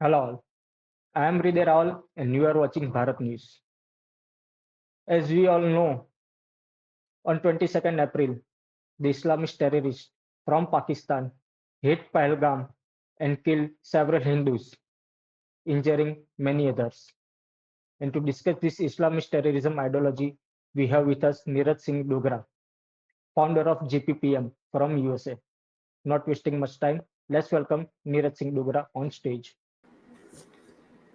Hello all, I am Hriday Raval and you are watching Bharat News. As we all know, on 22nd April, the Islamist terrorists from Pakistan hit Pahalgam and killed several Hindus, injuring many others. And to discuss this Islamist terrorism ideology, we have with us Neeraj Singh Dogra, founder of GPPM from USA. Not wasting much time, let's welcome Neeraj Singh Dogra on stage.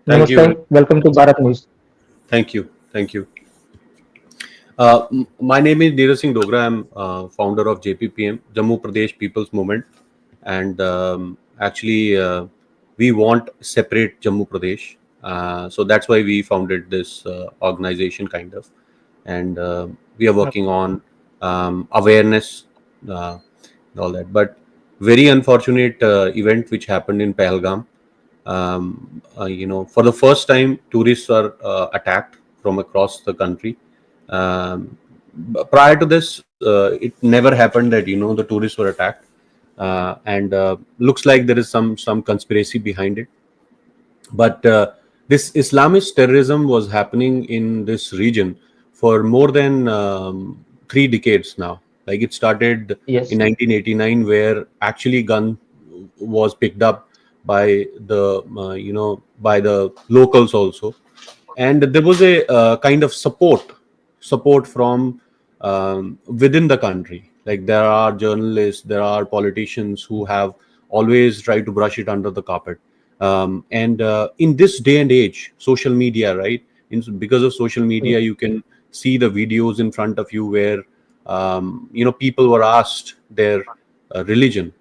Thank Namaste, you. welcome to Bharat News. Thank you. Thank you. My name is Neeraj Singh Dogra. I'm founder of JPPM, Jammu Pradesh People's Movement. And we want separate Jammu Pradesh. So that's why we founded this organization, kind of. And we are working on awareness, all that. But very unfortunate event which happened in Pahalgam. For the first time, tourists are attacked from across the country. Prior to this, it never happened that the tourists were attacked, and looks like there is some conspiracy behind it. But this Islamist terrorism was happening in this region for more than 3 decades now. Like it started in Yes, 1989, where actually gun was picked up by the by the locals also, and there was a kind of support from within the country. Like there are journalists, there are politicians who have always tried to brush it under the carpet. And in this day and age, social media, right? Because of social media, yes, you can see the videos in front of you where people were asked their religion.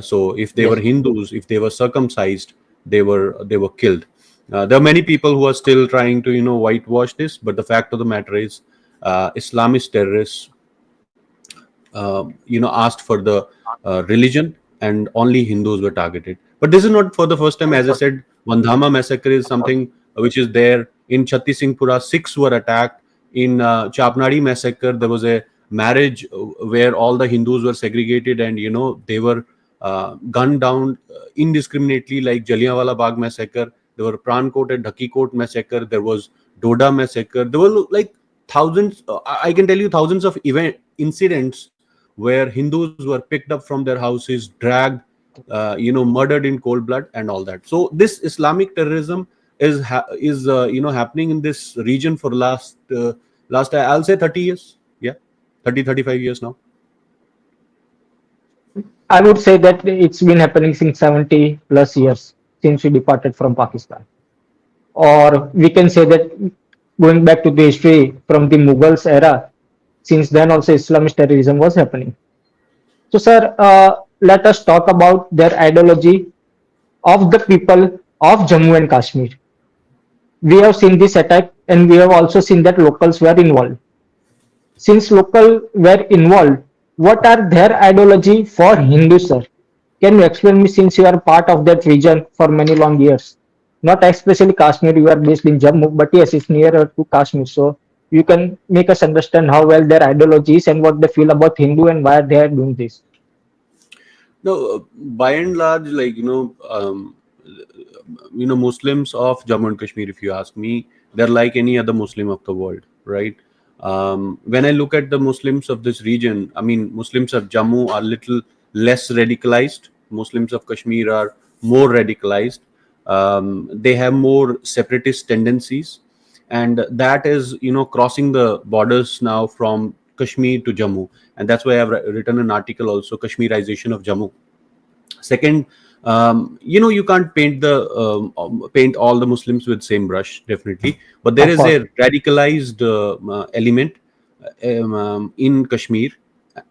So if they were yes. Hindus, if they were circumcised, they were killed. There are many people who are still trying to whitewash this, but the fact of the matter is, Islamist terrorists asked for the religion, and only Hindus were targeted. But this is not for the first time. As I said, Vandhama massacre is something which is there. In Chhattisingpura, 6 were attacked. In Chapnadi massacre, there was a marriage where all the Hindus were segregated, and they were gunned down indiscriminately, like Jallianwala Bagh massacre. There were Prankot and Dhakikot massacre. There was Doda massacre. There were like thousands. I can tell you thousands of incidents where Hindus were picked up from their houses, dragged, murdered in cold blood, and all that. So this Islamic terrorism is happening in this region for last I'll say 30 years. Yeah, 30-35 years now. I would say that it's been happening since 70 plus years since we departed from Pakistan. Or we can say that going back to the history from the Mughals era, since then also Islamist terrorism was happening. So, sir, let us talk about their ideology of the people of Jammu and Kashmir. We have seen this attack and we have also seen that locals were involved. Since local were involved, what are their ideology for Hindus, sir? Can you explain me since you are part of that region for many long years? Not especially Kashmir, you are based in Jammu, but yes, it's nearer to Kashmir. So you can make us understand how well their ideology is and what they feel about Hindu and why they are doing this. No, by and large, like Muslims of Jammu and Kashmir, if you ask me, they're like any other Muslim of the world, right? When I look at the Muslims of this region, I mean, Muslims of Jammu are little less radicalized. Muslims of Kashmir are more radicalized. They have more separatist tendencies, and that is crossing the borders now from Kashmir to Jammu. And that's why I've written an article also, Kashmirization of Jammu. Second, you can't paint all the Muslims with same brush, definitely, but there Of is a course. radicalized element in Kashmir,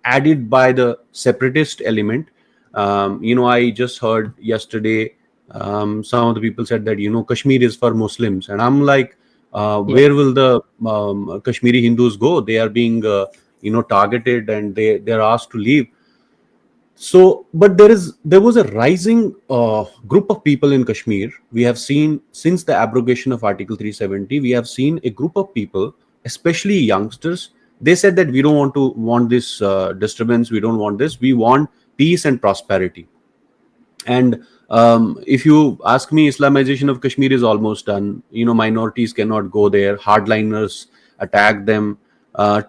added by the separatist element. I just heard yesterday, some of the people said that Kashmir is for Muslims, and I'm like, Yes. where will the Kashmiri Hindus go? They are being targeted, and they're asked to leave. So, but there was a rising group of people in Kashmir. We have seen, since the abrogation of Article 370, we have seen a group of people, especially youngsters. They said that we don't want this disturbance. We don't want this. We want peace and prosperity. And if you ask me, Islamization of Kashmir is almost done. Minorities cannot go there. Hardliners attack them.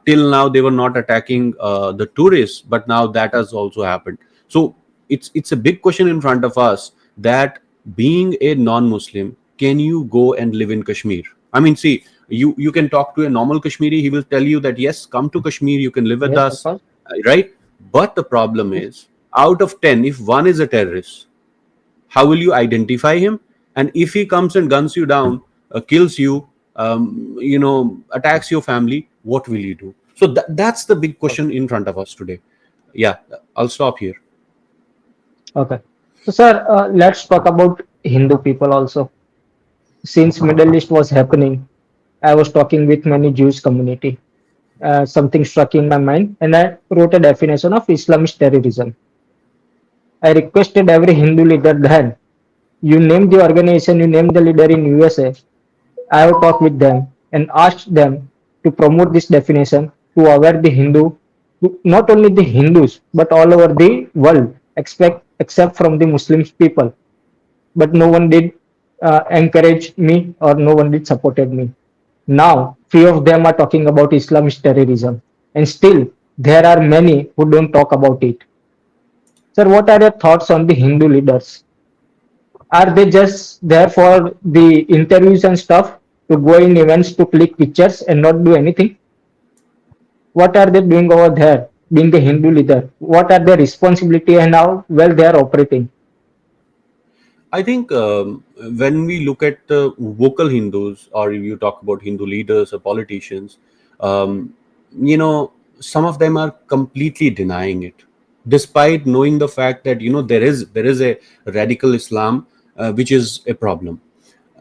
Till now, they were not attacking the tourists, but now that has also happened. So it's a big question in front of us, that being a non-Muslim, can you go and live in Kashmir? I mean, see, you can talk to a normal Kashmiri. He will tell you that yes, come to Kashmir, you can live with Yes, of us, course. right? But the problem Yes, is, out of 10, if one is a terrorist, how will you identify him? And if he comes and guns you down, kills you, attacks your family, what will you do? So that's the big okay. question in front of us today. Yeah, I'll stop here. Okay. So, sir, let's talk about Hindu people also. Since Middle East was happening, I was talking with many Jewish community. Something struck in my mind, and I wrote a definition of Islamist terrorism. I requested every Hindu leader then, you name the organization, you name the leader in USA. I have talked with them and asked them to promote this definition to aware the Hindu, not only the Hindus, but all over the world, except from the Muslim people. But no one did encourage me or no one did supported me. Now, few of them are talking about Islamist terrorism, and still there are many who don't talk about it. Sir, what are your thoughts on the Hindu leaders? Are they just there for the interviews and stuff to go in events to click pictures and not do anything? What are they doing over there being the Hindu leader? What are their responsibility and how well they are operating? I think when we look at the vocal Hindus, or if you talk about Hindu leaders or politicians, um, you know, some of them are completely denying it, despite knowing the fact that there is a radical Islam, which is a problem.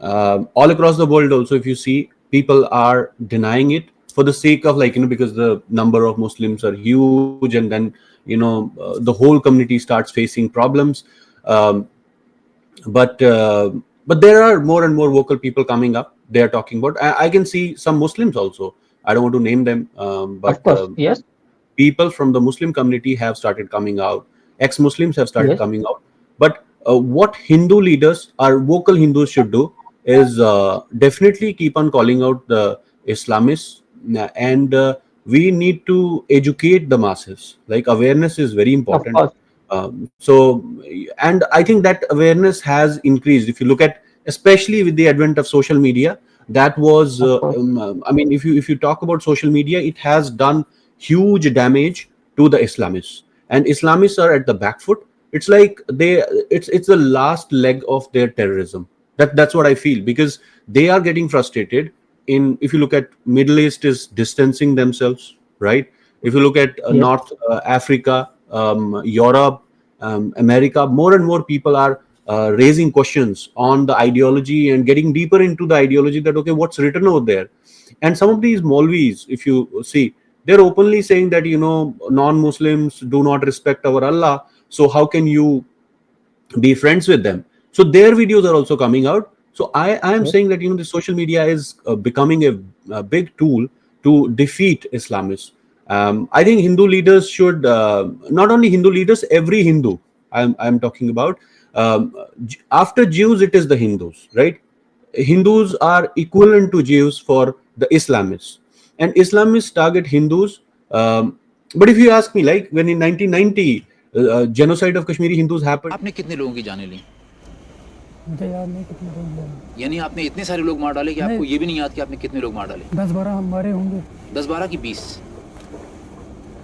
All across the world, also, if you see, people are denying it for the sake of, like, because the number of Muslims are huge, and then the whole community starts facing problems. Um, but there are more and more vocal people coming up. They are talking about. I can see some Muslims also. I don't want to name them, Of but course, yes, people from the Muslim community have started coming out. Ex-Muslims have started yes, coming out. But what Hindu leaders or vocal Hindus should do is definitely keep on calling out the Islamists, and we need to educate the masses. Like, awareness is very of important. course, And I think that awareness has increased. If you look at, especially with the advent of social media, that was of course, I mean, if you talk about social media, it has done huge damage to the Islamists, and Islamists are at the back foot. It's like it's the last leg of their terrorism. That's what I feel, because they are getting frustrated. If you look at Middle East, is distancing themselves, right? If you look at yes, North Africa, Europe, America, more and more people are raising questions on the ideology and getting deeper into the ideology, that okay, what's written over there. And some of these Maulvis, if you see, they're openly saying that non-Muslims do not respect our Allah, so how can you be friends with them? So their videos are also coming out. So I am yes, saying that the social media is becoming a big tool to defeat Islamists. I think Hindu leaders should, not only Hindu leaders, every Hindu, I'm talking about. After Jews, it is the Hindus, right? Hindus are equivalent to Jews for the Islamists, and Islamists target Hindus. But if you ask me, like, when in 1990 genocide of Kashmiri Hindus happened. आपने कितने लोगों की जानें ली? मुझे याद नहीं कितने लोग मारे। यानी आपने इतने सारे लोग मार डाले कि आपको ये भी नहीं याद कि आपने कितने लोग मार डाले? 10-12 हम मारे होंगे। 10-12 की 20?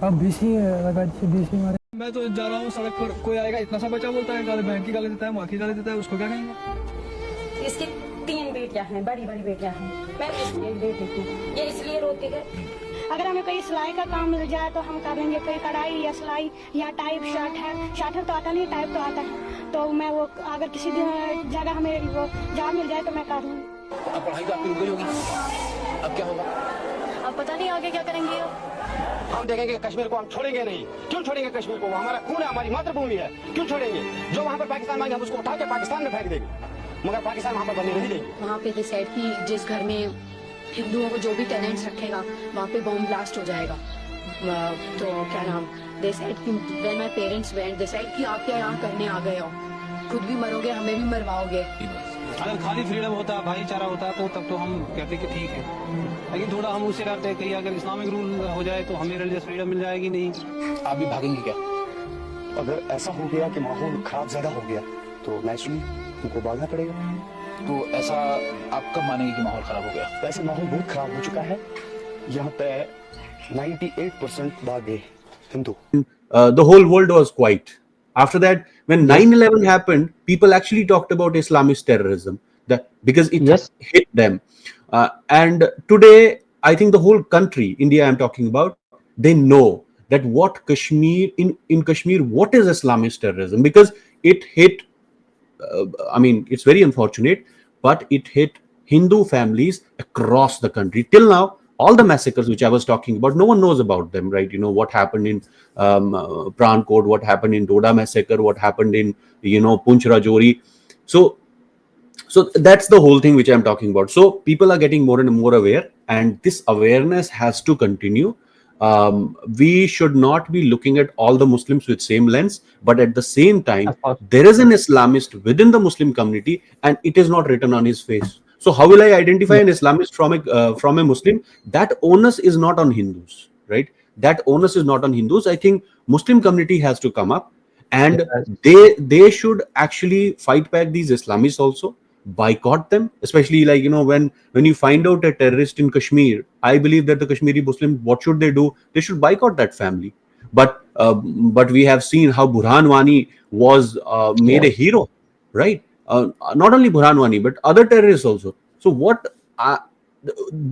अब 20 ही लगा दीजिए, 20 ही मारे। मैं तो जा रहा हूँ सड़क पर, कोई आएगा इतना सा बच्चा बोलता है, गाली बहन की गाली देता है, माँ की गाली देता है, उसको क्या कहेंगे? इसकी 3 बेटियां हैं, बड़ी बड़ी बेटियां हैं। मैं इसलिए बेटी थी, ये इसलिए रोती है। अगर हमें कोई सिलाई का काम मिल जाए तो हम कर लेंगे, कोई कढ़ाई या सिलाई या टाइप शर्ट है, शार्टर तो आता नहीं, टाइप तो आता है, तो मैं वो अगर किसी जगह हमें वो जॉब मिल जाए तो मैं कर लूँगी। अब पढ़ाई तो आपकी रुक गई होगी, अब क्या होगा? अब पता नहीं आगे क्या करेंगे। हम देखेंगे कश्मीर को, हम छोड़ेंगे नहीं। क्यों छोड़ेंगे कश्मीर को? वो हमारा खून है, हमारी मातृभूमि है, क्यों छोड़ेंगे? जो वहाँ पर पाकिस्तान मांगे हम उसको उठा के पाकिस्तान में फेंक देंगे, मगर पाकिस्तान वहाँ पर बनने नहीं देंगे। वहाँ पे डिसाइड की जिस घर में हिंदुओं को जो भी टेनेंट्स रखेगा वहाँ पे बॉम्ब ब्लास्ट हो जाएगा। तो क्या नाम, डिसाइड की when my parents went, decide कि आप क्या यहाँ करने आ गए हो, खुद भी मरोगे, हमें भी मरवाओगे। अगर खाली फ्रीडम होता, भाईचारा होता तो तब तो हम कहते कि ठीक है, लेकिन थोड़ा हम उससे डरते हैं कि अगर इस्लामिक रूल हो जाए तो हमें रिलीजियस फ्रीडम मिल जाएगी नहीं। आप भी भागेंगे क्या? अगर ऐसा हो गया कि माहौल खराब ज्यादा हो गया तो नेचुरली उनको भागना पड़ेगा। तो ऐसा आप कब मानेंगे कि माहौल खराब हो गया? वैसे माहौल बहुत खराब हो चुका है, यहाँ पे 98% भाग गए Hindu. The whole world was quiet. After that, when 9/11 happened, people actually talked about Islamist terrorism because it Yes. hit them. And today, I think the whole country, India, I'm talking about, they know that what Kashmir, in Kashmir, what is Islamist terrorism? Because it hit, I mean, it's very unfortunate, but it hit Hindu families across the country. Till now, all the massacres which I was talking about, no one knows about them, right? You know, what happened in Prankot, what happened in Doda massacre, what happened in, Punch Rajori. So that's the whole thing which I'm talking about. So people are getting more and more aware, and this awareness has to continue. We should not be looking at all the Muslims with same lens, but at the same time, Of course. there is an Islamist within the Muslim community, and it is not written on his face. So how will I identify an Islamist from a Muslim? That onus is not on Hindus, right? That onus is not on Hindus. I think Muslim community has to come up, and Yes. they should actually fight back these Islamists also, boycott them, especially like when you find out a terrorist in Kashmir. I believe that the Kashmiri Muslim, what should they do? They should boycott that family. But we have seen how Burhan Wani was made a Yes. hero, right? Not only Burhan Wani but other terrorists also. So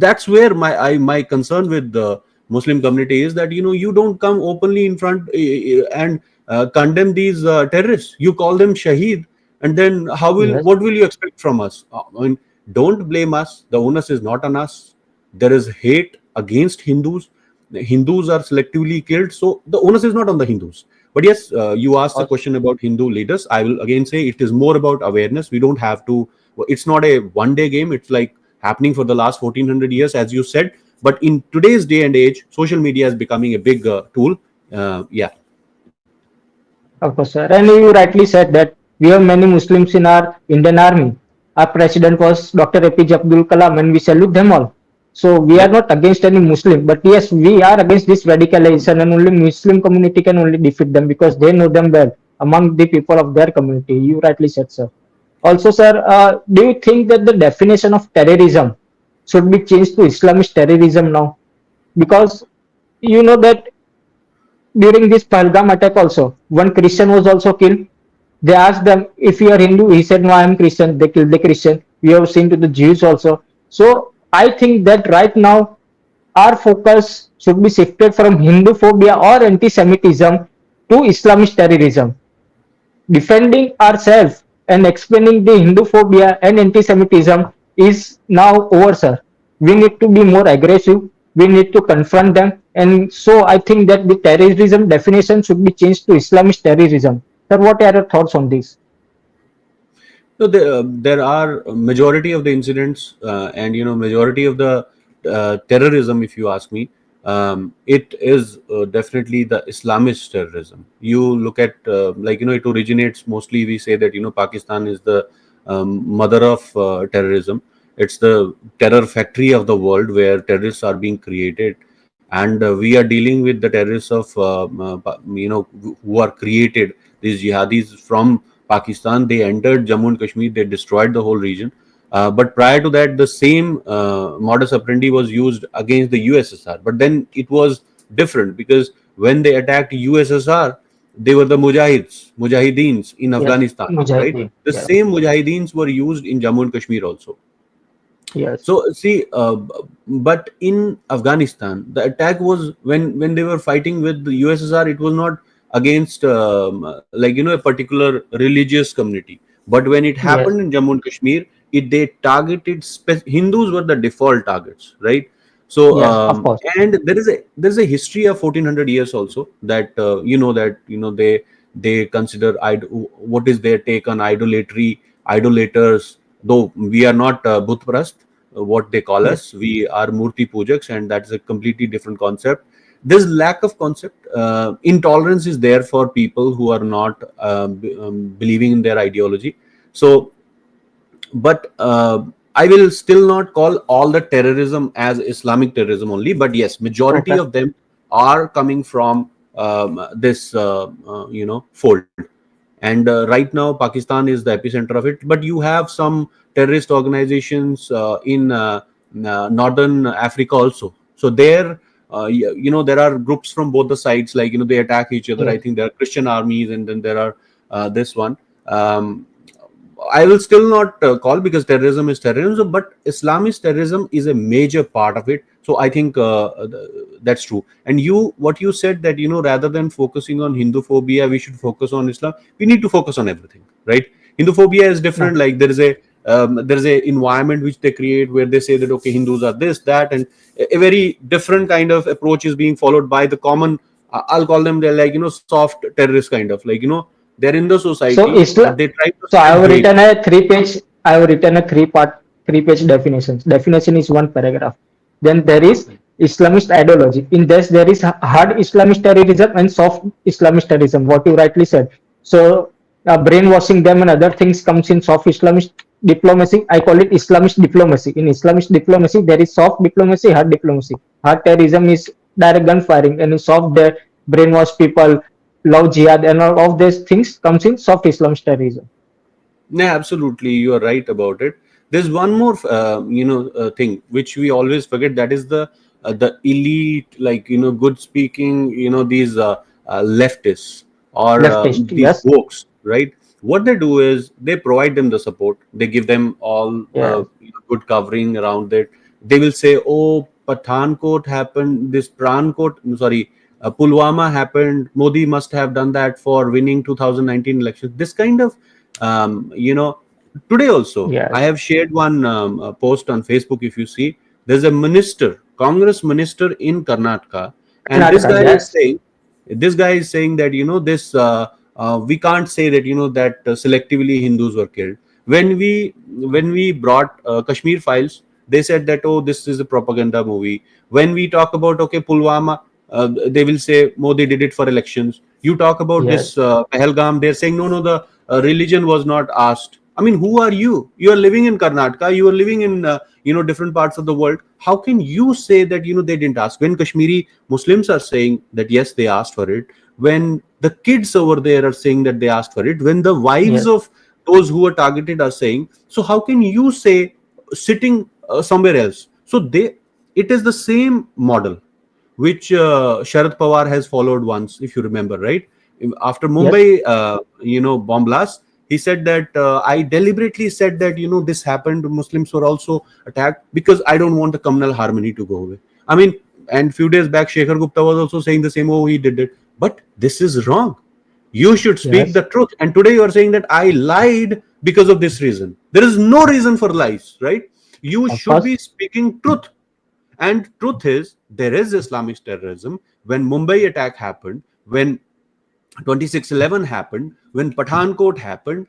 that's where my concern with the Muslim community is, that you don't come openly in front and condemn these terrorists. You call them Shaheed, and then Yes. what will you expect from us? I mean, don't blame us. The onus is not on us. There is hate against Hindus. The Hindus are selectively killed, so the onus is not on the Hindus. But yes, you asked a question about Hindu leaders. I will again say it is more about awareness. We don't have to. It's not a one-day game. It's like happening for the last 1400 years, as you said. But in today's day and age, social media is becoming a big tool. Yeah. Of course, sir. And you rightly said that we have many Muslims in our Indian army. Our president was Dr. APJ Abdul Kalam, and we salute them all. So we are Yep. not against any Muslim, but yes, we are against this radicalization, and only Muslim community can only defeat them because they know them well among the people of their community. You rightly said, sir. Also, sir, do you think that the definition of terrorism should be changed to Islamist terrorism now? Because you know that during this Pahalgam attack also, one Christian was also killed. They asked them, if you are Hindu, he said, no, I am Christian. They killed the Christian. We have seen to the Jews also. So I think that right now our focus should be shifted from Hindu phobia or anti-Semitism to Islamist terrorism. Defending ourselves and explaining the Hindu phobia and anti-Semitism is now over, sir. We need to be more aggressive. We need to confront them. And so I think that the terrorism definition should be changed to Islamist terrorism. Sir, what are your thoughts on this? So there are a majority of the incidents and majority of the terrorism, if you ask me, it is definitely the Islamist terrorism. You look at it originates mostly. We say that Pakistan is the mother of terrorism. It's the terror factory of the world where terrorists are being created, and we are dealing with the terrorists of who are created, these jihadis from Pakistan. They entered Jammu and Kashmir. They destroyed the whole region. But prior to that, the same modus operandi was used against the USSR. But then it was different, because when they attacked USSR, they were the Mujahideens in Yes, Afghanistan, right? Mujahideen. The Yeah. same Mujahideens were used in Jammu and Kashmir also. Yes. So see, but in Afghanistan, the attack was when they were fighting with the USSR. It was not against a particular religious community. But when it Yes. happened in Jammu and Kashmir, they targeted Hindus were the default targets, right? So Yes. Of course. and there is a history of 1400 years also, that they consider what is their take on idolatry, idolaters. Though we are not Bhutprast, what they call Yes. us, we are Murti Pujaks, and that's a completely different concept. There's lack of concept. Intolerance is there for people who are not believing in their ideology. So, but I will still not call all the terrorism as Islamic terrorism only. But yes, majority Okay. of them are coming from this fold. And right now Pakistan is the epicenter of it, but you have some terrorist organizations in northern Africa also. So there there are groups from both the sides, like they attack each other. I Yes. think there are Christian armies, and then there are this one. I will still not call, because terrorism is terrorism, but Islamist terrorism is a major part of it. So I think that's true. And what you said, that rather than focusing on Hindu phobia, we should focus on Islam. We need to focus on everything, right? Hindu phobia is different. No. Like there is a environment which they create where they say that okay, Hindus are this, that, and a very different kind of approach is being followed by the common. I'll call them, they're like soft terrorist kind of, like they're in the So society, but Islam. they try to So I spread have hate. written a 3 page. I have written a 3 page definitions. Definition is one paragraph. Then there is Islamist ideology. In this, there is hard Islamist terrorism and soft Islamist terrorism. What you rightly said. So brainwashing them and other things comes in soft Islamist diplomacy. I call it Islamist diplomacy. In Islamist diplomacy, there is soft diplomacy, hard diplomacy. Hard terrorism is direct gun firing, and in soft, there brainwash people, love jihad, and all of these things comes in soft Islamist terrorism. Yeah, absolutely, you are right about it. There's one more thing which we always forget, that is the elite, like good speaking, these leftists, or Leftist, these yes, wokes, right? What they do is they provide them the support, they give them all yes, good covering around it. They will say, oh, Pathankot happened, this Prankot, sorry, Pulwama happened, Modi must have done that for winning 2019 elections. This kind of today also I yes. have shared one post on Facebook. If you see, there's a minister, Congress minister in Karnataka, and Karnataka, yes, this guy is saying that this we can't say that that selectively Hindus were killed. When we brought Kashmir files, they said that, oh, this is a propaganda movie. When we talk about, okay, Pulwama, they will say Modi did it for elections. You talk about yes, this Pahalgam, they're saying, no, no, the religion was not asked. I mean, who are you? You are living in Karnataka. You are living in different parts of the world. How can you say that they didn't ask? When Kashmiri Muslims are saying that yes, they asked for it. When the kids over there are saying that they asked for it. When the wives yes, of those who were targeted are saying. So how can you say sitting somewhere else? So it is the same model which Sharad Pawar has followed once, if you remember, right? After yes, Mumbai, bomb blast, he said that I deliberately said that this happened. Muslims were also attacked because I don't want the communal harmony to go away. I mean, and few days back, Shekhar Gupta was also saying the same. Oh, he did it, but this is wrong. You should speak yes, the truth. And today you are saying that I lied because of this reason. There is no reason for lies, right? You of should course, be speaking truth. And truth is, there is Islamist terrorism. When Mumbai attack happened, when 26/11 happened, when Pathankot happened,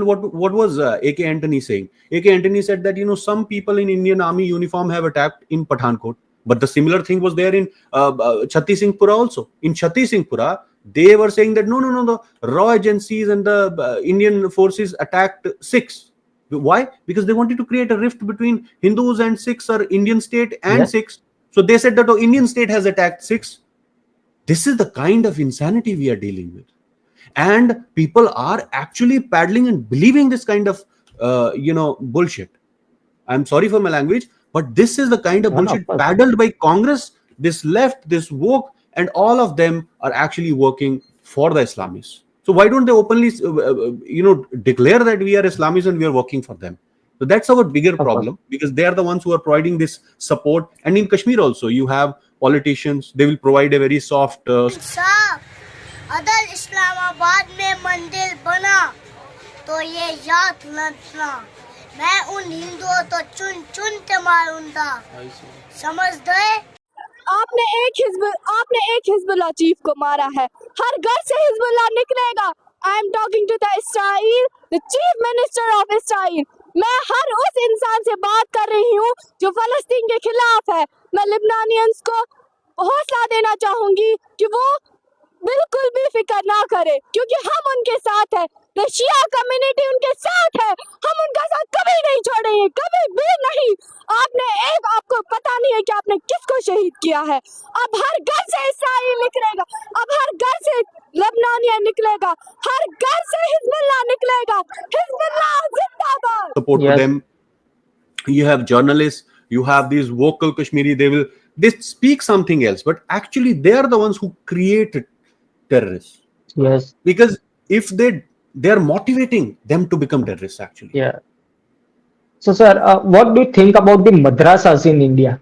what was AK Antony saying? AK Antony said that some people in Indian Army uniform have attacked in Pathankot, but the similar thing was there in Chatti Singhpura also. In Chatti Singhpura, they were saying that no, the raw agencies and the Indian forces attacked Sikhs. Why? Because they wanted to create a rift between Hindus and Sikhs, or Indian state and yes, Sikhs. So they said that, oh, Indian state has attacked Sikhs. This is the kind of insanity we are dealing with, and people are actually paddling and believing this kind of bullshit. I'm sorry for my language, but this is the kind of no, no, of bullshit course, paddled by Congress, this left, this woke, and all of them are actually working for the Islamists. So why don't they openly declare that we are Islamists and we are working for them? So that's our bigger of course, problem, because they are the ones who are providing this support. And in Kashmir also, you have politicians, they will provide a very soft साहब अदल इस्लामाबाद में मंदिर बना तो ये याद रखना मैं उन हिंदुओं तो चुन चुन के मारूंगा समझ गए आपने एक हिजबुल्लाह चीफ को मारा है हर घर से हिजबुल्लाह निकलेगा I am talking to the Israel the chief minister of Israel मैं हर उस इंसान से बात कर रही हूँ जो फलस्तीन के खिलाफ है मैं लिबनानियंस को हौसला देना चाहूंगी कि वो बिल्कुल भी फिक्र ना करे, क्योंकि हम उनके साथ है, द शिया कम्युनिटी उनके साथ है, हम उनका साथ कभी नहीं छोड़ेंगे, कभी भी नहीं। आपको पता नहीं है कि आपने किसको शहीद किया है। अब हर घर से इसराइल निकलेगा, अब हर घर से लेबनानियन निकलेगा, हर घर से हिजबुल्लाह निकलेगा। हिजबुल्लाह जिंदाबाद। Support to them. You have journalists, you have these vocal Kashmiri, they speak something else, but actually they are the ones who create terrorists. Yes. Because if they are motivating them to become terrorists actually. Yeah. So, sir, what do you think about the madrasas in India?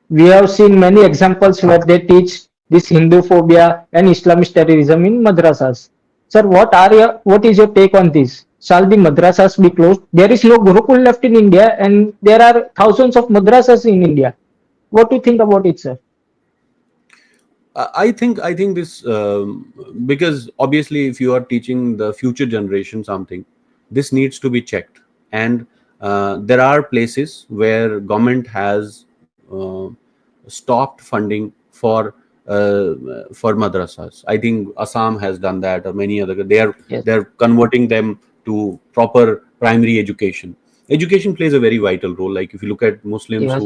We have seen many examples where they teach this Hindu phobia and Islamist terrorism in madrasas. Sir, what is your take on this? Shall the madrasas be closed? There is no Gurukul left in India, and there are thousands of madrasas in India. What do you think about it, sir? I think this because obviously if you are teaching the future generation something, this needs to be checked, and there are places where government has stopped funding for madrasas. I think Assam has done that, or many other. Yes. They're converting them to proper primary education. Education plays a very vital role. Like if you look at Muslims Yes.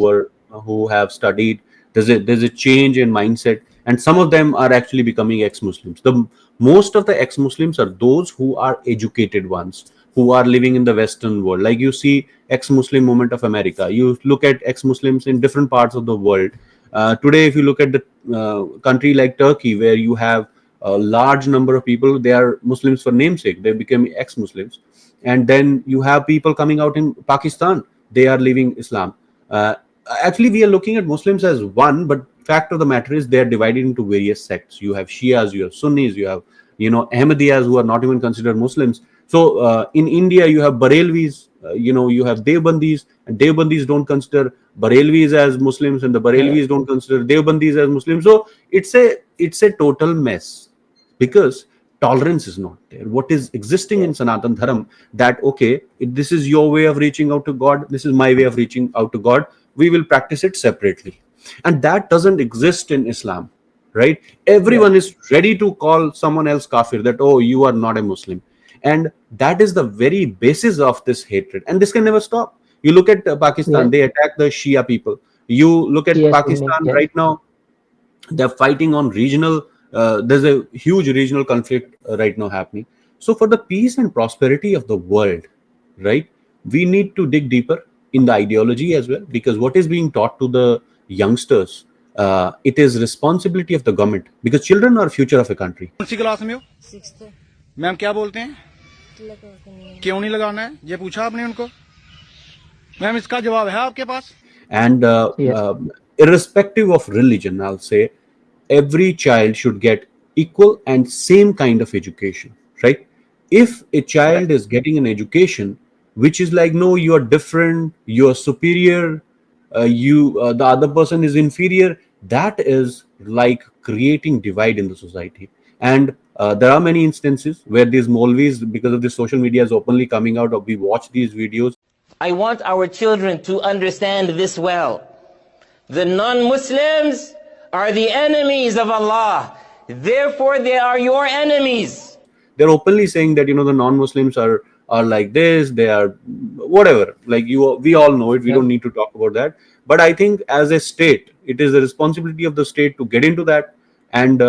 who have studied, there's a change in mindset, and some of them are actually becoming ex-Muslims. The most of the ex-Muslims are those who are educated ones, who are living in the Western world. Like you see ex-Muslim movement of America, you look at ex-Muslims in different parts of the world. Today, if you look at the country like Turkey, where you have a large number of people, they are Muslims for namesake, they become ex-Muslims. And then you have people coming out in Pakistan, they are leaving Islam. Actually, we are looking at Muslims as one, but fact of the matter is they are divided into various sects. You have Shias, you have Sunnis, you have Ahmadiyas, who are not even considered Muslims. So in India, you have Barelvis, you have Deobandis, and Deobandis don't consider Barelvis as Muslims, and the Barelvis don't consider Deobandis as Muslims. So it's a total mess, because tolerance is not there. What is existing in Sanatan Dharam, that okay, this is your way of reaching out to God, this is my way of reaching out to God, we will practice it separately. And that doesn't exist in Islam, right? Everyone is ready to call someone else kafir, that oh, you are not a Muslim. And that is the very basis of this hatred, and this can never stop. You look at Pakistan, they attack the Shia people. You look at Yes, Pakistan yes. right now, they're fighting on regional, there's a huge regional conflict right now happening. So for the peace and prosperity of the world, right, we need to dig deeper in the ideology as well, because what is being taught to the youngsters, it is responsibility of the government, because children are future of a country. कौन सी class में हो? Ma'am क्या बोलते हैं? क्यों नहीं लगाना है? ये पूछा आपने उनको? मैम इसका जवाब है आपके पास? And irrespective of religion, I'll say every child should get equal and same kind of education, right? If a child is getting an education which is like, no, you are different, you are superior, the other person is inferior, that is like creating divide in the society. And there are many instances where these Maulvis, because of the social media, is openly coming out, or we watch these videos. I want our children to understand this well. The non-Muslims are the enemies of Allah. Therefore, they are your enemies. They're openly saying that, the non-Muslims are like this, they are whatever. Like we all know it. We don't need to talk about that. But I think as a state, it is the responsibility of the state to get into that and,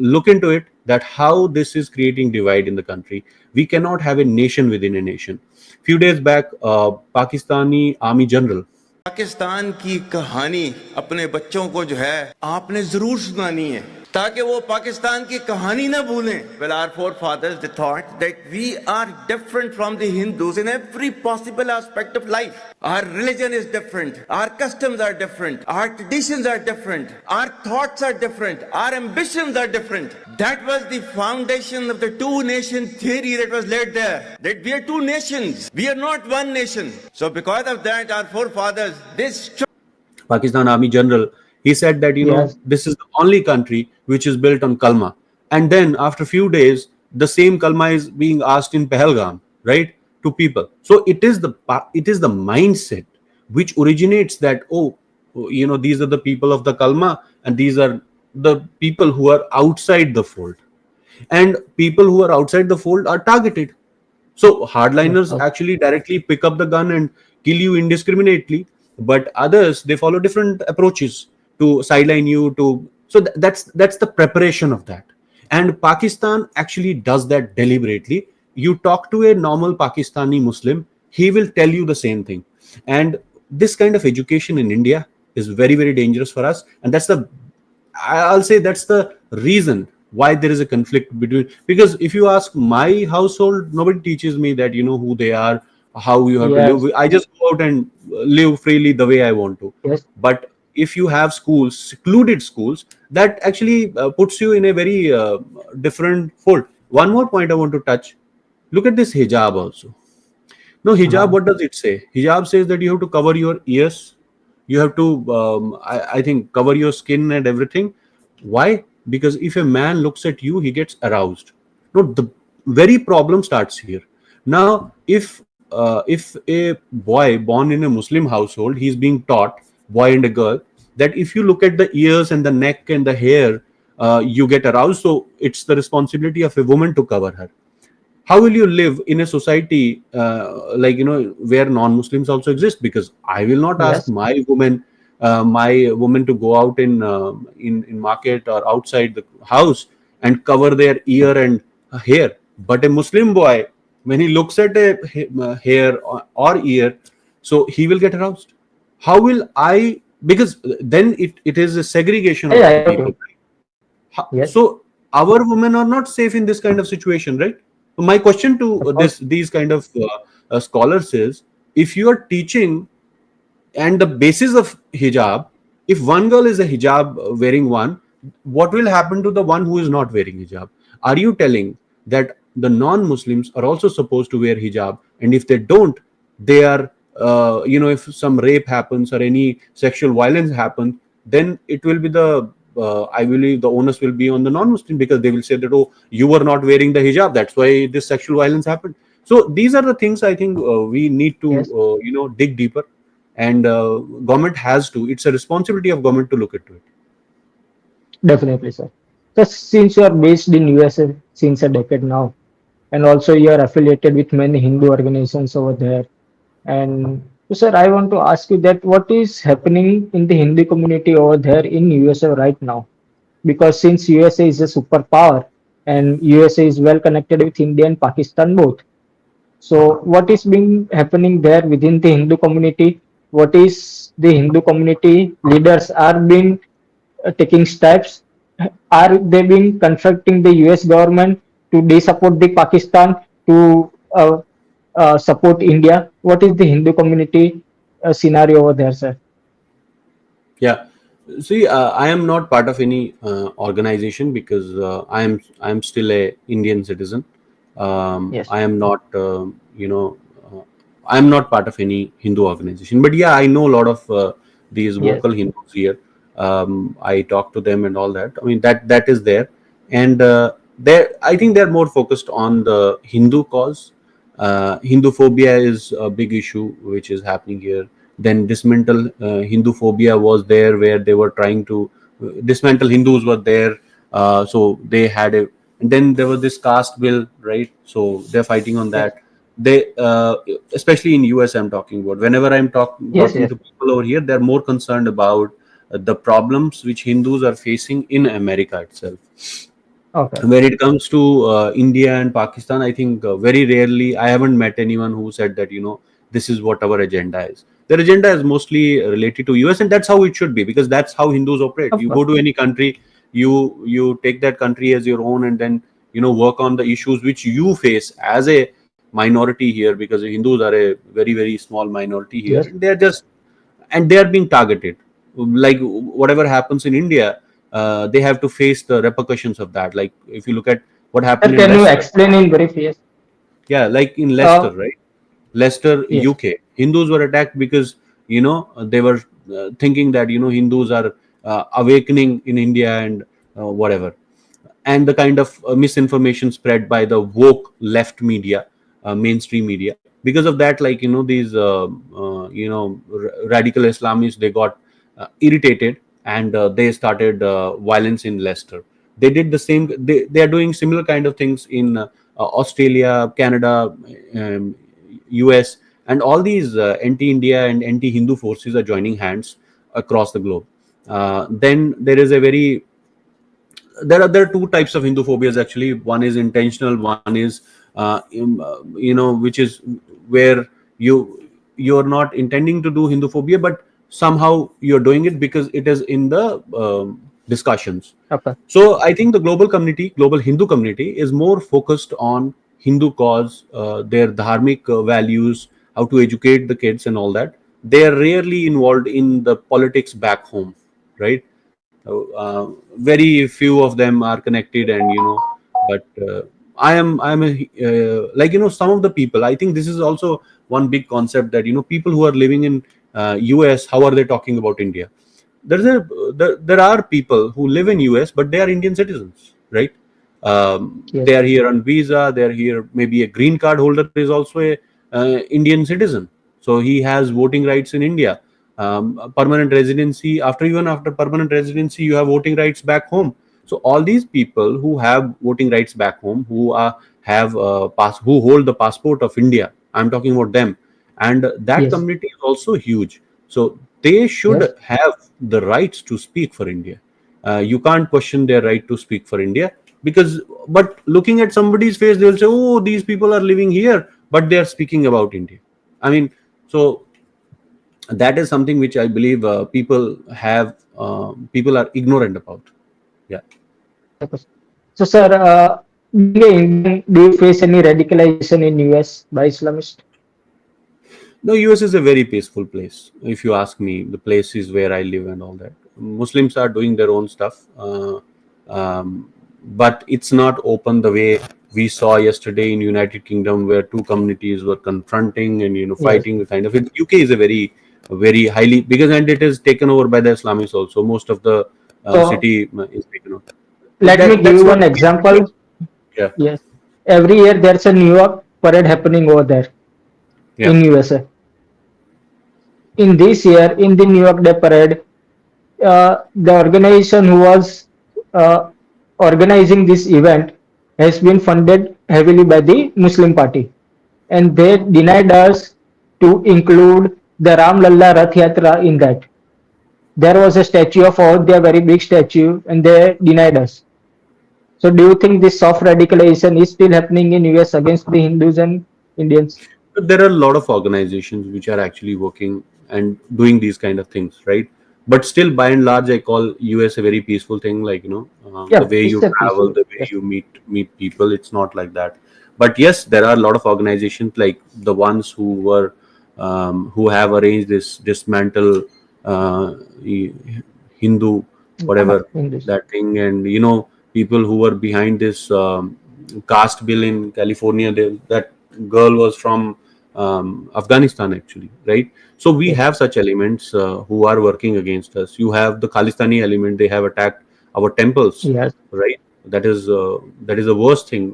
look into it, that how this is creating divide in the country. We cannot have a nation within a nation. Few days back, Pakistani Army General, Pakistan की कहानी अपने बच्चों को जो है आपने जरूर सुनानी है, ताकि वो पाकिस्तान की कहानी ना भूलें. Well, our forefathers, they thought that we are different from the Hindus in every possible aspect of life. Our religion is different, our customs are different, our traditions are different, our thoughts are different, our ambitions are different. That was the foundation of the two-nation theory that was laid there, that we are two nations, we are not one nation. So because of that, our forefathers, Pakistan Army General, he said that, this is the only country which is built on kalma. And then after a few days, the same kalma is being asked in Pahalgam, right, to people. So it is the mindset which originates that, oh, these are the people of the kalma, and these are the people who are outside the fold, and people who are outside the fold are targeted. So hardliners actually directly pick up the gun and kill you indiscriminately, but others, they follow different approaches to sideline you. So that's the preparation of that, and Pakistan actually does that deliberately. You talk to a normal Pakistani Muslim, he will tell you the same thing, and this kind of education in India is very, very dangerous for us, and I'll say that's the reason why there is a conflict between. Because if you ask my household, nobody teaches me that who they are, how you have to Yes. live. I just go out and live freely the way I want to. Yes. But if you have schools, secluded schools, that actually puts you in a very different fold. One more point I want to touch. Look at this hijab also. No, hijab, what does it say? Hijab says that you have to cover your ears, you have to, I think, cover your skin and everything. Why? Because if a man looks at you, he gets aroused. No, the very problem starts here. Now, if a boy born in a Muslim household, he's being taught, boy and a girl, that if you look at the ears and the neck and the hair, you get aroused. So it's the responsibility of a woman to cover her. How will you live in a society where non-Muslims also exist? Because I will not ask Yes. my woman to go out in market or outside the house and cover their ear and hair. But a Muslim boy, when he looks at a hair or ear, so he will get aroused. How will I? Because then it is a segregation of Yeah, I got people. you. Yes. So our women are not safe in this kind of situation, right? So my question to Of course. these kind of scholars is, if you are teaching and the basis of hijab, if one girl is a hijab wearing one, what will happen to the one who is not wearing hijab? Are you telling that the non-Muslims are also supposed to wear hijab, and if they don't, they are if some rape happens or any sexual violence happens, then it will be I believe the onus will be on the non-Muslim, because they will say that, oh, you were not wearing the hijab, that's why this sexual violence happened. So these are the things I think we need to Yes. dig deeper, and government has to. It's a responsibility of government to look into it. Definitely, sir. So since you are based in USA since a decade now, and also you are affiliated with many Hindu organizations over there, and so, sir, I want to ask you that what is happening in the Hindu community over there in USA right now? Because since USA is a superpower and USA is well connected with India and Pakistan both. So what is being happening there within the Hindu community? What is the Hindu community leaders are being taking steps? Are they being confronting the US government to de-support the Pakistan to support India? What is the Hindu community scenario over there, sir? Yeah. See, I am not part of any organization, because I am still a Indian citizen. Yes. I am not, I am not part of any Hindu organization. But yeah, I know a lot of these Yes. vocal Hindus here. I talk to them and all that. I mean, that is there, and I think they're more focused on the Hindu cause. Hindu phobia is a big issue which is happening here. Then dismantle Hindu phobia was there, where they were trying to dismantle Hindus were there. So they had a, and then there was this caste bill, right? So they're fighting on Yes. that. They especially in US, I'm talking about. Whenever I'm Yes. talking Yes. to people over here, they're more concerned about the problems which Hindus are facing in America itself. Okay. When it comes to India and Pakistan, I think very rarely, I haven't met anyone who said that this is what our agenda is. Their agenda is mostly related to US, and that's how it should be, because that's how Hindus operate. Of You course. go to any country, you take that country as your own, and then work on the issues which you face as a minority here, because Hindus are a very, very small minority here, Yes. and they are being targeted. Like whatever happens in India, they have to face the repercussions of that. Like if you look at what Sir, happened in can you Leicester. explain in brief? Yes. Yeah, like in Leicester, Uh, right? Leicester, yes. UK. Hindus were attacked because they were thinking that Hindus are awakening in India, and whatever, and the kind of misinformation spread by the woke left media, mainstream media. Because of that, like these radical Islamists, they got irritated, and they started violence in Leicester. They did the same. They are doing similar kind of things in Australia, Canada, US, and all these anti-India and anti-Hindu forces are joining hands across the globe. Then there is a very there are two types of Hindu phobias actually. One is intentional. One is which is where you're not intending to do Hindu phobia, but somehow you're doing it because it is in the discussions. Okay. So I think the global Hindu community, is more focused on Hindu cause, their dharmic values, how to educate the kids and all that. They are rarely involved in the politics back home, right? Very few of them are connected, and but I am a some of the people. I think this is also one big concept, that people who are living in US, how are they talking about India? There are people who live in US, but they are Indian citizens, right? Yes. They are here on visa. They are here. Maybe a green card holder is also a Indian citizen, so he has voting rights in India. Permanent residency, after permanent residency, you have voting rights back home. So all these people who have voting rights back home, who who hold the passport of India, I'm talking about them, and that Yes. community is also huge. So they should Yes. have the rights to speak for India. You can't question their right to speak for India, but looking at somebody's face, they will say, "Oh, these people are living here, but they are speaking about India." I mean, so that is something which I believe people are ignorant about. Yeah. So, sir, being an Indian, do you face any radicalization in US by Islamists? No, US is a very peaceful place. If you ask me, the place is where I live and all that. Muslims are doing their own stuff, but it's not open the way we saw yesterday in United Kingdom, where two communities were confronting and Yes. fighting. Kind of, UK is a very highly, because and it is taken over by the Islamists also. Most of the So, city is taken over. let me give That's you not one the case. example. Yeah, Yes. Every year there's a New York parade happening over there yeah. in USA. In this year, in the New York Day parade, the organization who was uh, organizing this event has been funded heavily by the Muslim party, and they denied us to include the Ram Lalla Rath Yatra in that. There was a statue of Ayodhya, very big statue, and they denied us. So, do you think this soft radicalization is still happening in US against the Hindus and Indians? There are a lot of organizations which are actually working and doing these kind of things, right? But still, by and large, I call US a very peaceful thing. The Yeah, way it's you a travel, peaceful. the way Yes. you meet people, it's not like that. But yes, there are a lot of organizations, like the ones who have arranged this dismantle uh, Hindu, whatever, Hindus. that thing, and people who were behind this caste bill in California. That girl was from Afghanistan, actually, right? So we Yes. have such elements who are working against us. You have the Khalistani element; they have attacked our temples, Yes. right? That is the worst thing.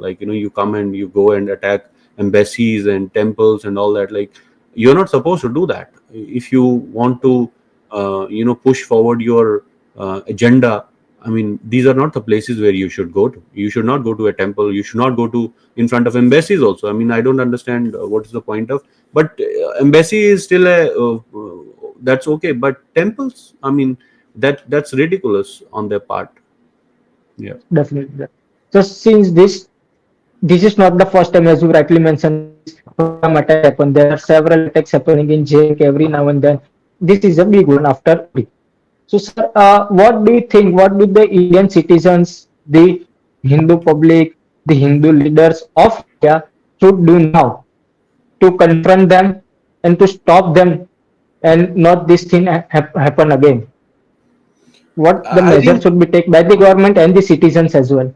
You come and you go and attack embassies and temples and all that. Like, you're not supposed to do that. If you want to, push forward your agenda, I mean, these are not the places where you should go to. You should not go to a temple. You should not go to in front of embassies also. I mean, I don't understand what is the point of. But embassy is still that's okay. But temples, I mean, that's ridiculous on their part. Yeah. Definitely. So since this is not the first time, as you rightly mentioned, this Pahalgam attack happened. There are several attacks happening in JNK every now and then. This is a big one after Uri. So, sir, what do you think? What do the Indian citizens, the Hindu public, the Hindu leaders of India should do now to confront them and to stop them and not this thing happen again? What the I measure think, should be taken by the government and the citizens as well?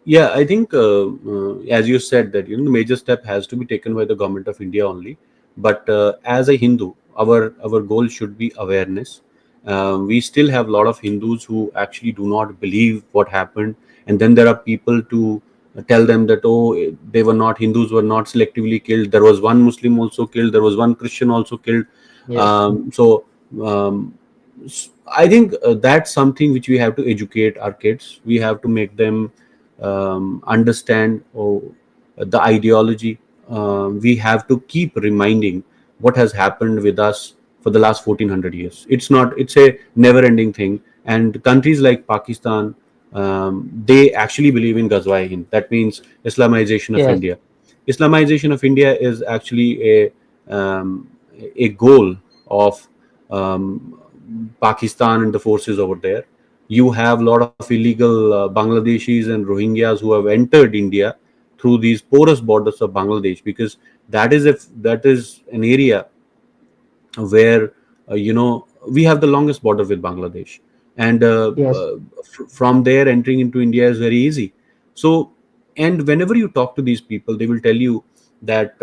yeah, I think, as you said, that the major step has to be taken by the government of India only. But as a Hindu, our goal should be awareness. We still have a lot of Hindus who actually do not believe what happened, and then there are people to tell them that, oh, they were not, Hindus were not selectively killed. There was one Muslim also killed. There was one Christian also killed. Yes. So um, I think that's something which we have to educate our kids. We have to make them understand the ideology. We have to keep reminding what has happened with us for the last 1400 years. It's not. It's a never-ending thing. And countries like Pakistan, they actually believe in Ghazwa-e Hind. That means Islamization of Yes. India. Islamization of India is actually a goal of um, Pakistan and the forces over there. You have a lot of illegal Bangladeshis and Rohingyas who have entered India through these porous borders of Bangladesh, because that is an area where we have the longest border with Bangladesh, and Yes. from there entering into India is very easy. So, and whenever you talk to these people, they will tell you that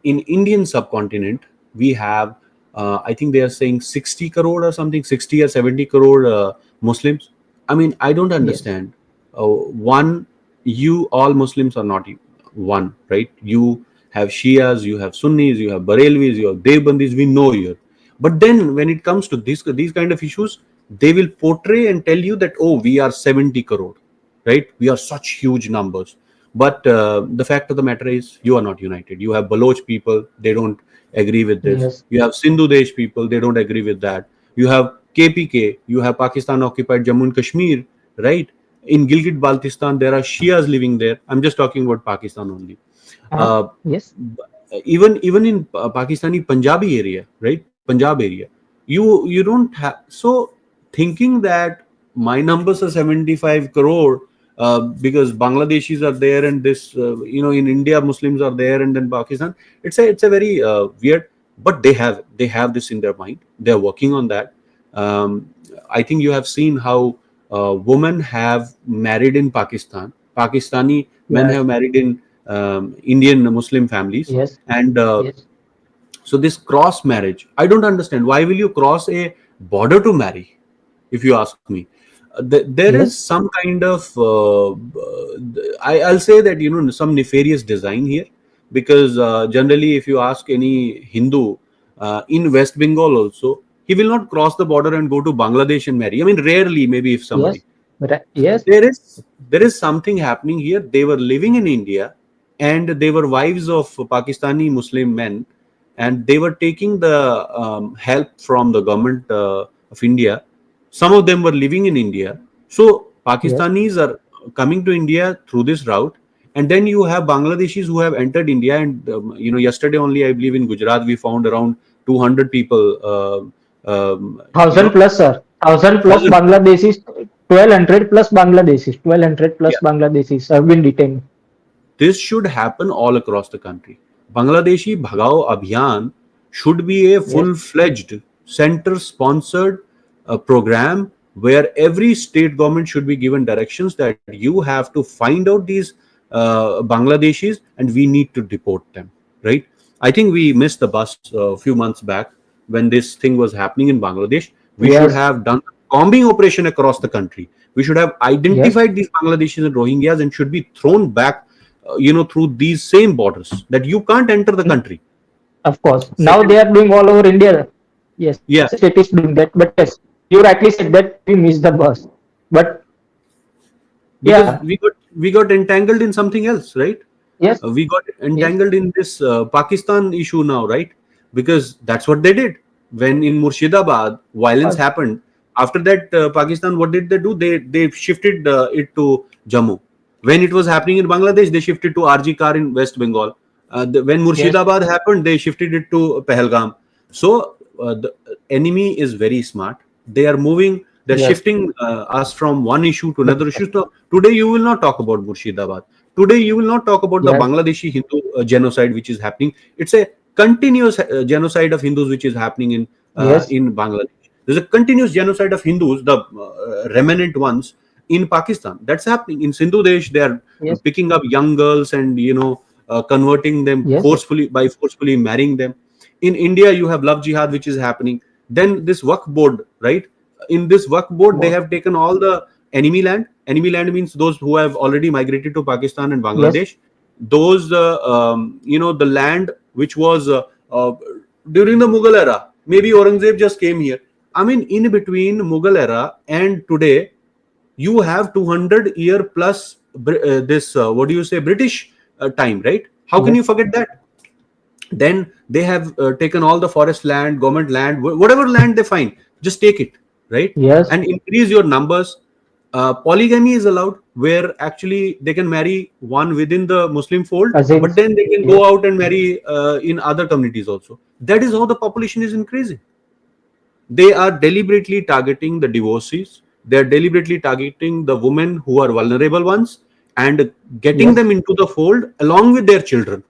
in Indian subcontinent we have, I think they are saying 60 crore or something, 60 or 70 crore Muslims. I mean, I don't Yes. understand. One, you all Muslims are not one, right? You have Shias, you have Sunnis, you have Barelvis, you have Devbandis. We know here, but then when it comes to these kind of issues, they will portray and tell you that, oh, we are 70 crore, right? We are such huge numbers. But the fact of the matter is, you are not united. You have Baloch people, they don't agree with this. Yes. You have Sindhu Desh people, they don't agree with that. You have KPK, you have Pakistan occupied Jammu and Kashmir, right? In Gilgit Baltistan, there are Shias living there. I'm just talking about Pakistan only. Uh, Yes. even in Pakistani Punjabi area, right? Punjab area, you don't have. So thinking that my numbers are 75 crore because Bangladeshis are there, and this in India Muslims are there, and then Pakistan. It's a very weird, but they have this in their mind. They are working on that. I think you have seen how women have married in Pakistan. Pakistani men Yes. have married in Indian Muslim families, Yes. and Yes. so this cross marriage, I don't understand. Why will you cross a border to marry? If you ask me, there is Yes. some kind of I'll say that some nefarious design here, because generally, if you ask any Hindu in West Bengal also, he will not cross the border and go to Bangladesh and marry. I mean, rarely, maybe if somebody. Yes. Yes. There is something happening here. They were living in India, and they were wives of Pakistani Muslim men, and they were taking the help from the government of India. Some of them were living in India, so Yes. Pakistanis are coming to India through this route, and then you have Bangladeshis who have entered India. And yesterday only, I believe in Gujarat, we found around 200 people. 1000 plus, sir. 1000 plus 1,000. Bangladeshis, 1200 plus Bangladeshis, 1200 plus Yeah, Bangladeshis have been detained. this should happen all across the country. Bangladeshi Bhagao Abhiyan should be a Yes. full-fledged center-sponsored program where every state government should be given directions that you have to find out these Bangladeshis and we need to deport them, right? I think we missed the bus a few months back when this thing was happening in Bangladesh. We should Yes. have done a combing operation across the country. We should have Yes. identified these Bangladeshis and Rohingyas and should be thrown back through these same borders, that you can't enter the country. Of course. Now Second, they are doing all over India. Yes, yeah, state is doing that. But yes, you rightly said that we missed the bus. But because yeah, we got entangled in something else, right? yes, We got yes, entangled in this Pakistan issue now, right? Because that's what they did when in Murshidabad violence uh, happened. After that, Pakistan, what did they do? They shifted it to Jammu. When it was happening in Bangladesh, they shifted to RG Kar in West Bengal. When yes, Murshidabad happened, they shifted it to Pahalgam. So the enemy is very smart. They are moving. They're yes, shifting us from one issue to another issue. So today you will not talk about Murshidabad. Today you will not talk about the yes, Bangladeshi Hindu genocide which is happening. It's a continuous genocide of Hindus which is happening yes, in Bangladesh. There's a continuous genocide of Hindus, the remnant ones, in Pakistan. That's happening in Sindhu Desh. They are yes, picking up young girls and converting them yes, forcefully marrying them. In India, you have love jihad which is happening. Then this Waqf board, right? In this Waqf board, they wo- have taken all the enemy land. Enemy land means those who have already migrated to Pakistan and yes, Bangladesh. Those the land which was during the Mughal era. Maybe Aurangzeb just came here. I mean, in between Mughal era and today, you have 200-year plus this what do you say, British time, right? How can Yes. you forget that? Then they have taken all the forest land, government land, whatever land they find, just take it, right? Yes. And increase your numbers. Polygamy is allowed, where actually they can marry one within the Muslim fold, but Cousins. then they can Yes. go out and marry in other communities also. That is how the population is increasing. They are deliberately targeting the divorcees. They are deliberately targeting the women who are vulnerable ones and getting Yes. them into the fold along with their children.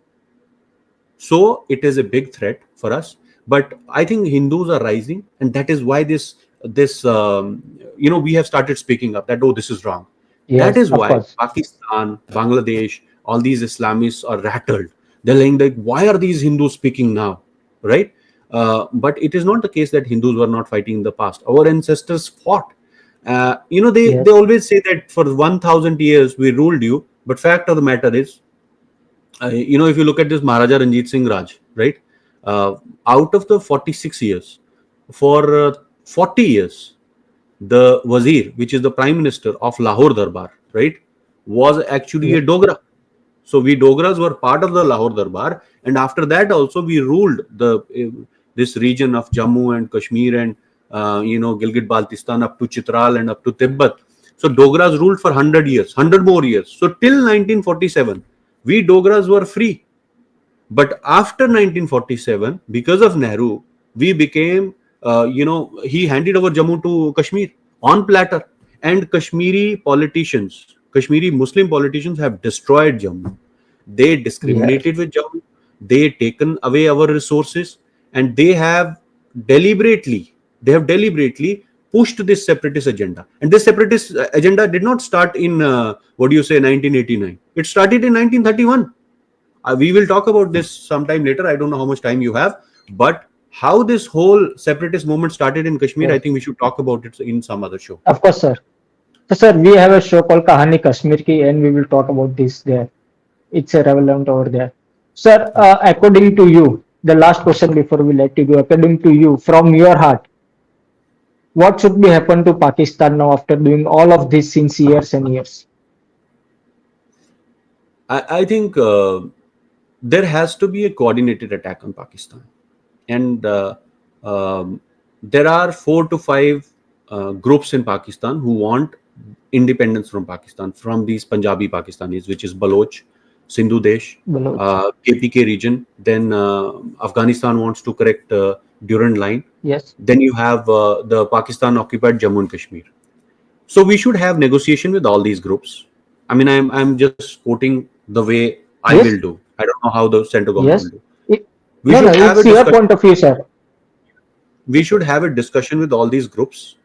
So it is a big threat for us. But I think Hindus are rising, and that is why we have started speaking up that, oh, this is wrong. That Yes. is Of why course. Pakistan, Bangladesh, all these Islamists are rattled. They're like, why are these Hindus speaking now, right? But it is not the case that Hindus were not fighting in the past. Our ancestors fought. They Yes. always say that for 1,000 years we ruled you, but fact of the matter is, if you look at this Maharaja Ranjit Singh Raj, right? Out of the 46 years, for 40 years, the Wazir, which is the Prime Minister of Lahore Darbar, right, was actually Yes. a Dogra. So we Dogras were part of the Lahore Darbar, and after that also we ruled this region of Jammu and Kashmir and Gilgit Baltistan up to Chitral and up to Tibet. So Dogras ruled for 100 years, 100 more years. So till 1947, we Dogras were free. But after 1947, because of Nehru, we became, he handed over Jammu to Kashmir on platter. And Kashmiri Muslim politicians have destroyed Jammu. They Yes. discriminated with Jammu. They taken away our resources, and they have deliberately pushed this separatist agenda. And this separatist agenda did not start in 1989. It started in 1931. We will talk about this sometime later. I don't know how much time you have, but how this whole separatist movement started in Kashmir, I Yes. think we should talk about it in some other show. Of course, sir. So, sir, we have a show called Kahani Kashmir Ki, and we will talk about this there. It's a relevant over there. Sir, according to you, the last question before we let you go, according to you, from your heart, what should be happen to Pakistan now after doing all of this since years and years? I think there has to be a coordinated attack on Pakistan, and there are 4 to 5 groups in Pakistan who want independence from Pakistan, from these Punjabi Pakistanis, which is Baloch, Sindhu Desh, Baloch. KPK region. Then Afghanistan wants to correct Durand line. Yes. Then you have the Pakistan occupied Jammu and Kashmir. So we should have negotiation with all these groups. I mean, I'm just quoting the way I will Yes. do. I don't know how the central government will Yes. do. It, We no, no, should have a it's your discussion. point of view, sir. We should have a discussion with all these groups,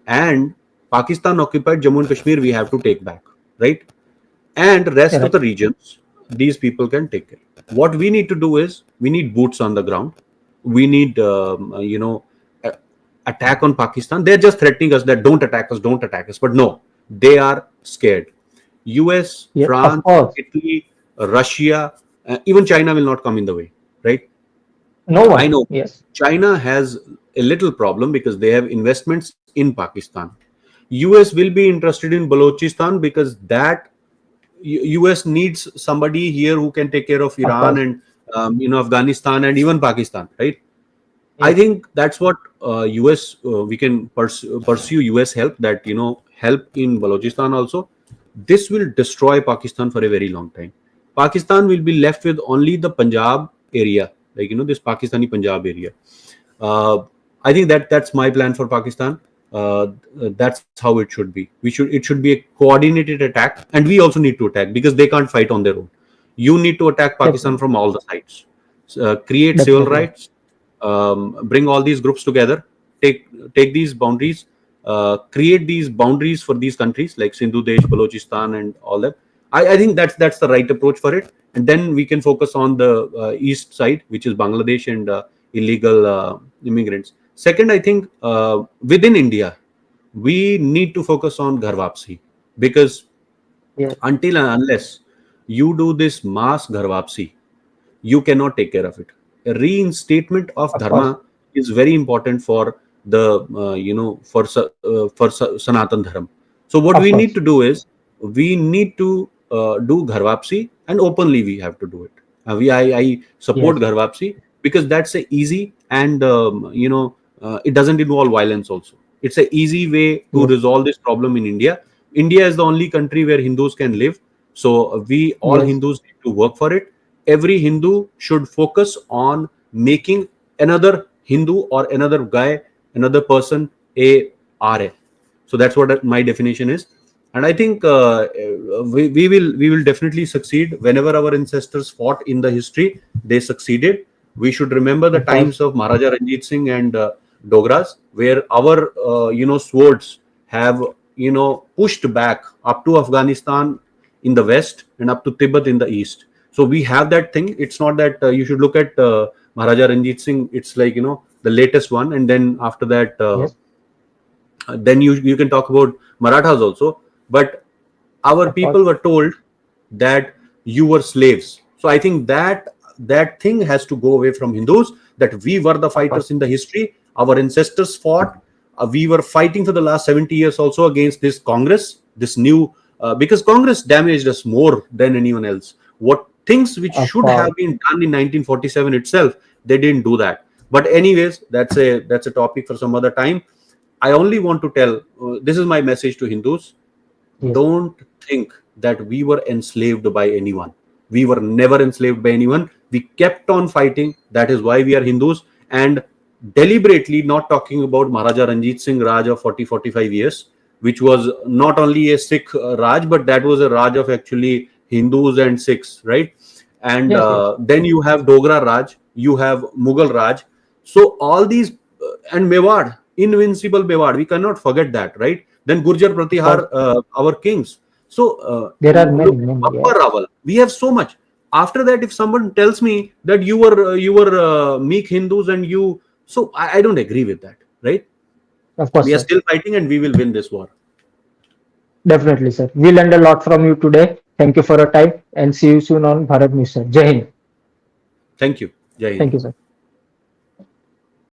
and Pakistan occupied Jammu and Kashmir we have to take back, right? And rest of Correct. the regions, these people can take it. What we need to do is we need boots on the ground. We need attack on Pakistan. They're just threatening us that don't attack us, don't attack us. But no, they are scared. US, Yeah, of France, course. Italy, Russia, even China will not come in the way, right? No I one. know Yes. China has a little problem because they have investments in Pakistan. US will be interested in Balochistan because that US needs somebody here who can take care of Of Iran course. and Afghanistan and even Pakistan, right? I Yes. think that's what US we can pursue US help, that help in Balochistan also. This will destroy Pakistan for a very long time. Pakistan will be left with only the Punjab area, like this Pakistani Punjab area. Uh, I think that's my plan for Pakistan. That's how it should be. It should be a coordinated attack, and we also need to attack because they can't fight on their own. You need to attack Pakistan Definitely. from all the sides. Create civil Definitely. rights. Bring all these groups together. Take these boundaries. Create these boundaries for these countries like Sindhu Desh, Balochistan, and all that. I think that's the right approach for it, and then we can focus on the east side, which is Bangladesh and illegal immigrants. Second, I think within India, we need to focus on Ghar Wapsi, because Yes. until and unless you do this mass Ghar Wapsi, you cannot take care of it. A reinstatement of Of course. Dharma is very important for the Sanatan Dharma. So what Of we need course. to do is we need to do Ghar Wapsi, and openly we have to do it. I support Yes. Ghar Wapsi because that's a easy and it doesn't involve violence also. It's a easy way to Yes. resolve this problem in India. India is the only country where Hindus can live. So we all Yes. Hindus need to work for it. Every Hindu should focus on making another Hindu or another guy, another person a RA. So that's what my definition is. And I think we will definitely succeed. Whenever our ancestors fought in the history, they succeeded. We should remember the Of course. times of Maharaja Ranjit Singh and Dogras, where our swords have pushed back up to Afghanistan in the west and up to Tibet in the east. So we have that thing. It's not that you should look at Maharaja Ranjit Singh. It's like the latest one, and then after that, Yes. then you can talk about Marathas also. But our Of course. people were told that you were slaves. So I think that thing has to go away from Hindus. That we were the Of course. fighters in the history. Our ancestors fought. We were fighting for the last 70 years also against this Congress, this new because Congress damaged us more than anyone else. What things which Of should course. have been done in 1947 itself, they didn't do that. But anyways, that's a topic for some other time. I only want to tell this is my message to Hindus. Yes. Don't think that we were enslaved by anyone. We were never enslaved by anyone. We kept on fighting. That is why we are Hindus. And deliberately not talking about Maharaja Ranjit Singh Raj of 40-45 years, which was not only a Sikh Raj, but that was a Raj of actually Hindus and Sikhs, right? And Yes. Yes. then you have Dogra Raj, you have Mughal Raj. So all these, and Mewar, invincible Mewar, we cannot forget that, right? Then Gurjar Of course. Pratihar, our kings. So There are many, look, many. Akbar Yes. Raval, we have so much. After that, if someone tells me that you were meek Hindus and you, so I don't agree with that, right? Of course, We are sir. still fighting and we will win this war. Definitely, sir. We learned a lot from you today. Thank you for your time and see you soon on Bharat News, sir. Jai Hind. Thank you. Jai Hind. Thank you, sir.